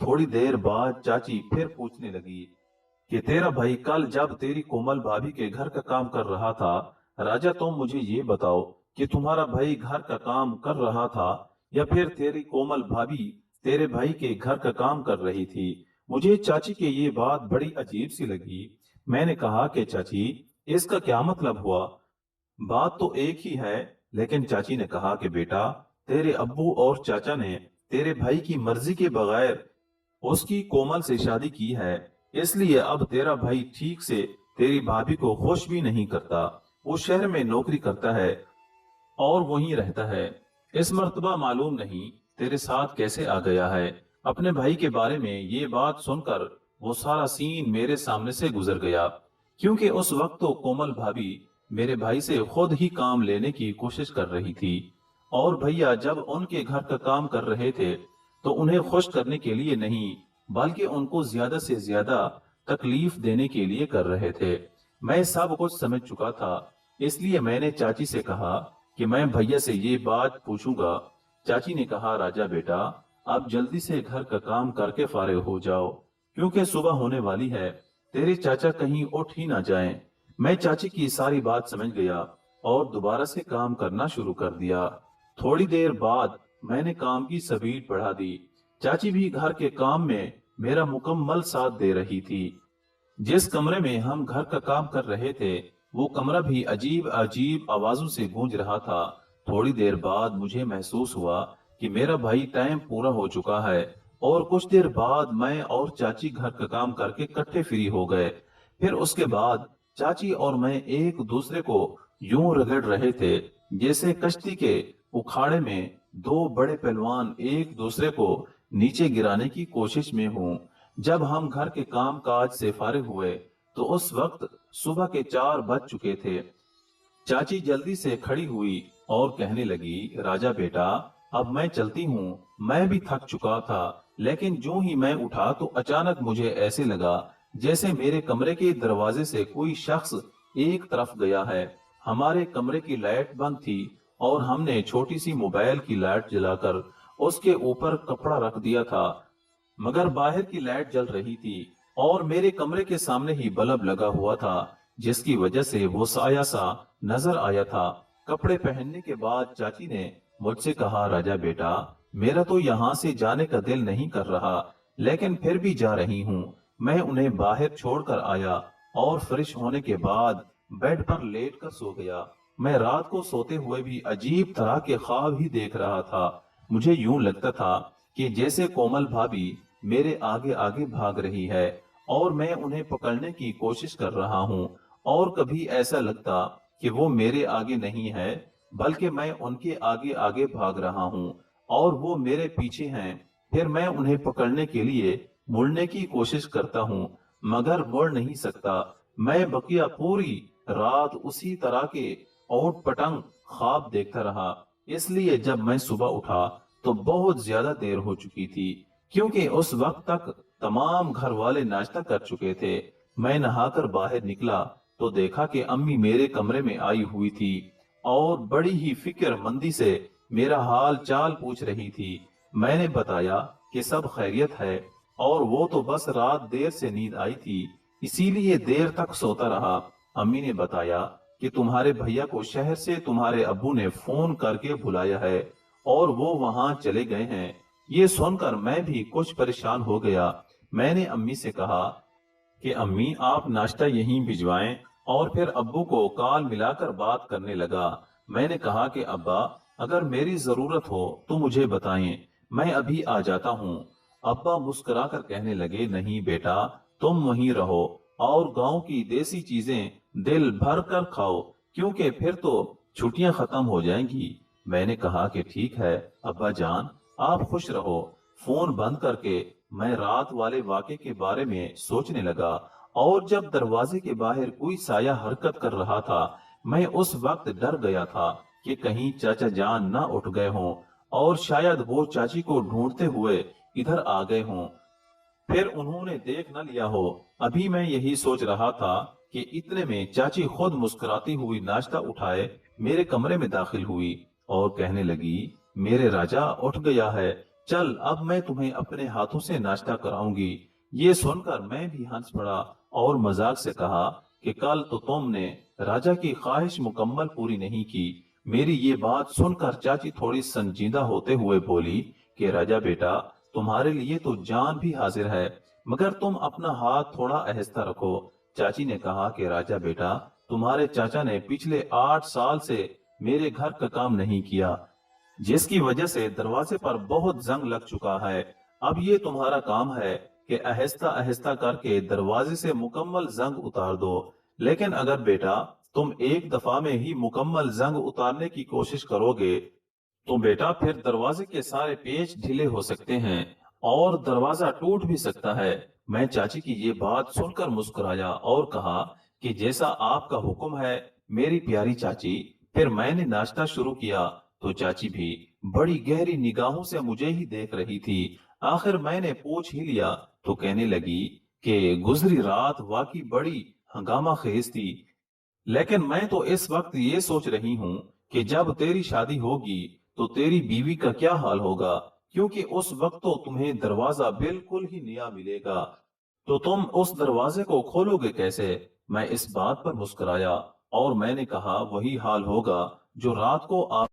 تھوڑی دیر بعد چاچی پھر پوچھنے لگی کہ تیرا بھائی کل جب تیری کومل بھابھی کے گھر کا کام کر رہا تھا، راجا تم مجھے یہ بتاؤ کہ تمہارا بھائی گھر کا کام کر رہا تھا یا پھر تیری کومل بھابھی تیرے بھائی کے گھر کا کام کر رہی تھی؟ مجھے چاچی کی یہ بات بڑی عجیب سی لگی۔ میں نے کہا کہ چاچی اس کا کیا مطلب ہوا؟ بات تو ایک ہی ہے، لیکن چاچی نے کہا کہ بیٹا، تیرے ابو اور چاچا نے تیرے بھائی کی مرضی کے بغیر اس کی کومل سے شادی کی ہے، اس لیے اب تیرا بھائی ٹھیک سے تیری بھابھی کو خوش بھی نہیں کرتا۔ وہ شہر میں نوکری کرتا ہے اور وہیں رہتا ہے۔ اس مرتبہ معلوم نہیں تیرے ساتھ کیسے آ گیا ہے۔ اپنے بھائی کے بارے میں یہ بات سن کر وہ سارا سین میرے سامنے سے گزر گیا، کیونکہ اس وقت تو کومل بھابھی میرے بھائی سے خود ہی کام لینے کی کوشش کر رہی تھی، اور بھیا جب ان کے گھر کا کام کر رہے تھے تو انہیں خوش کرنے کے لیے نہیں بلکہ ان کو زیادہ سے زیادہ تکلیف دینے کے لیے کر رہے تھے۔ میں سب کچھ سمجھ چکا تھا، اس لیے میں نے چاچی سے کہا کہ میں بھیا سے یہ بات پوچھوں گا۔ چاچی نے کہا راجا بیٹا، اب جلدی سے گھر کا کام کر کے فارغ ہو جاؤ، کیونکہ صبح ہونے والی ہے، تیرے چاچا کہیں اٹھ ہی نہ جائیں۔ میں چاچی کی ساری بات سمجھ گیا اور دوبارہ سے کام کرنا شروع کر دیا۔ تھوڑی دیر بعد میں نے کام کی سپیڈ بڑھا دی۔ چاچی بھی گھر کے کام میں میرا مکمل ساتھ دے رہی تھی۔ جس کمرے میں ہم گھر کا کام کر رہے تھے وہ کمرہ بھی عجیب عجیب آوازوں سے گونج رہا تھا۔ تھوڑی دیر بعد مجھے محسوس ہوا کہ میرا بھائی ٹائم پورا ہو چکا ہے، اور کچھ دیر بعد میں اور چاچی گھر کا کام کر کے کٹھے فری ہو گئے۔ پھر اس کے بعد چاچی اور میں ایک دوسرے کو یوں رگڑ رہے تھے جیسے کشتی کے اکھاڑے میں دو بڑے پہلوان ایک دوسرے کو نیچے گرانے کی کوشش میں ہوں۔ جب ہم گھر کے کام کاج سے فارغ ہوئے تو اس وقت صبح کے 4 بج چکے تھے۔ چاچی جلدی سے کھڑی ہوئی اور کہنے لگی راجا بیٹا، اب میں چلتی ہوں۔ میں بھی تھک چکا تھا، لیکن جو ہی میں اٹھا تو اچانک مجھے ایسے لگا جیسے میرے کمرے کے دروازے سے کوئی شخص ایک طرف گیا ہے۔ ہمارے کمرے کی لائٹ بند تھی اور ہم نے چھوٹی سی موبائل کی لائٹ جلا کر اس کے اوپر کپڑا رکھ دیا تھا، مگر باہر کی لائٹ جل رہی تھی اور میرے کمرے کے سامنے ہی بلب لگا ہوا تھا، جس کی وجہ سے وہ سایہ سا نظر آیا تھا۔ کپڑے پہننے کے بعد چاچی نے مجھ سے کہا راجا بیٹا، میرا تو یہاں سے جانے کا دل نہیں کر رہا، لیکن پھر بھی جا رہی ہوں۔ میں انہیں باہر چھوڑ کر آیا اور فریش ہونے کے بعد بیڈ پر لیٹ کر سو گیا۔ میں رات کو سوتے ہوئے بھی عجیب طرح کے خواب ہی دیکھ رہا تھا۔ مجھے یوں لگتا تھا کہ جیسے کومل بھابھی میرے آگے آگے بھاگ رہی ہے اور میں انہیں پکڑنے کی کوشش کر رہا ہوں، اور کبھی ایسا لگتا کہ وہ میرے آگے نہیں ہے بلکہ میں ان کے آگے آگے بھاگ رہا ہوں اور وہ میرے پیچھے ہیں۔ پھر میں انہیں پکڑنے کے لیے مڑنے کی کوشش کرتا ہوں، مگر مڑ نہیں سکتا۔ میں بقیہ پوری رات اسی طرح کے اوٹ پٹنگ خواب دیکھتا رہا، اس لیے جب میں صبح اٹھا تو بہت زیادہ دیر ہو چکی تھی، کیونکہ اس وقت تک تمام گھر والے ناشتہ کر چکے تھے۔ میں نہا کر باہر نکلا تو دیکھا کہ امی میرے کمرے میں آئی ہوئی تھی اور بڑی ہی فکر مندی سے میرا حال چال پوچھ رہی تھی۔ میں نے بتایا کہ سب خیریت ہے، اور وہ تو بس رات دیر سے نیند آئی تھی، اسی لیے دیر تک سوتا رہا۔ امی نے بتایا کہ تمہارے بھیا کو شہر سے تمہارے ابو نے فون کر کے بلایا ہے اور وہ وہاں چلے گئے ہیں۔ یہ سن کر میں بھی کچھ پریشان ہو گیا۔ میں نے امی سے کہا کہ امی آپ ناشتہ یہیں بھجوائیں، اور پھر ابو کو کال ملا کر بات کرنے لگا۔ میں نے کہا کہ ابا، اگر میری ضرورت ہو تو مجھے بتائیں، میں ابھی آ جاتا ہوں۔ ابا مسکرا کر کہنے لگے نہیں بیٹا، تم وہیں رہو اور گاؤں کی دیسی چیزیں دل بھر کر کھاؤ، کیونکہ پھر تو چھٹیاں ختم ہو جائیں گی۔ میں نے کہا کہ ٹھیک ہے ابا جان، آپ خوش رہو۔ فون بند کر کے میں رات والے واقعے کے بارے میں سوچنے لگا، اور جب دروازے کے باہر کوئی سایہ حرکت کر رہا تھا میں اس وقت ڈر گیا تھا کہ کہیں چاچا جان نہ اٹھ گئے ہوں اور شاید وہ چاچی کو ڈھونڈتے ہوئے ادھر آ گئے ہوں، پھر انہوں نے دیکھ نہ لیا ہو۔ ابھی میں یہی سوچ رہا تھا کہ اتنے میں چاچی خود مسکراتی ہوئی ناشتہ اٹھائے میرے کمرے میں داخل ہوئی اور کہنے لگی میرے راجا اٹھ گیا ہے، چل اب میں تمہیں اپنے ہاتھوں سے ناشتہ کراؤں گی۔ یہ سن کر میں بھی ہنس پڑا اور مذاق سے کہا کہ کل تو تم نے راجا کی خواہش مکمل پوری نہیں کی۔ میری یہ بات سن کر چاچی تھوڑی سنجیدہ ہوتے ہوئے بولی کہ راجا بیٹا، تمہارے لیے تو جان بھی حاضر ہے، مگر تم اپنا ہاتھ تھوڑا آہستہ رکھو۔ چاچی نے کہا کہ راجا بیٹا، تمہارے چاچا نے پچھلے 8 سال سے میرے گھر کا کام نہیں کیا، جس کی وجہ سے دروازے پر بہت زنگ لگ چکا ہے۔ اب یہ تمہارا کام ہے کہ آہستہ آہستہ کر کے دروازے سے مکمل زنگ اتار دو۔ لیکن اگر بیٹا تم ایک دفعہ میں ہی مکمل زنگ اتارنے کی کوشش کرو گے تو بیٹا پھر دروازے کے سارے پیچ ڈھیلے ہو سکتے ہیں اور دروازہ ٹوٹ بھی سکتا ہے۔ میں چاچی کی یہ بات سن کر مسکرایا اور کہا کہ جیسا آپ کا حکم ہے میری پیاری چاچی۔ پھر میں نے ناشتہ شروع کیا تو چاچی بھی بڑی گہری نگاہوں سے مجھے ہی دیکھ رہی تھی۔ آخر میں نے پوچھ ہی لیا تو کہنے لگی کہ گزری رات واقعی بڑی ہنگامہ خیز تھی، لیکن میں تو اس وقت یہ سوچ رہی ہوں کہ جب تیری شادی ہوگی تو تیری بیوی کا کیا حال ہوگا، کیونکہ اس وقت تو تمہیں دروازہ بالکل ہی نیا ملے گا، تو تم اس دروازے کو کھولو گے کیسے؟ میں اس بات پر مسکرایا اور میں نے کہا وہی حال ہوگا جو رات کو آپ۔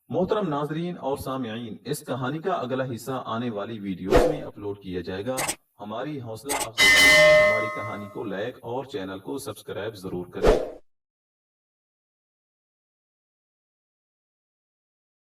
محترم ناظرین اور سامعین، اس کہانی کا اگلا حصہ آنے والی ویڈیوز میں اپلوڈ کیا جائے گا۔ ہماری حوصلہ افزائی کے لیے ہماری کہانی کو لائک اور چینل کو سبسکرائب ضرور کریں۔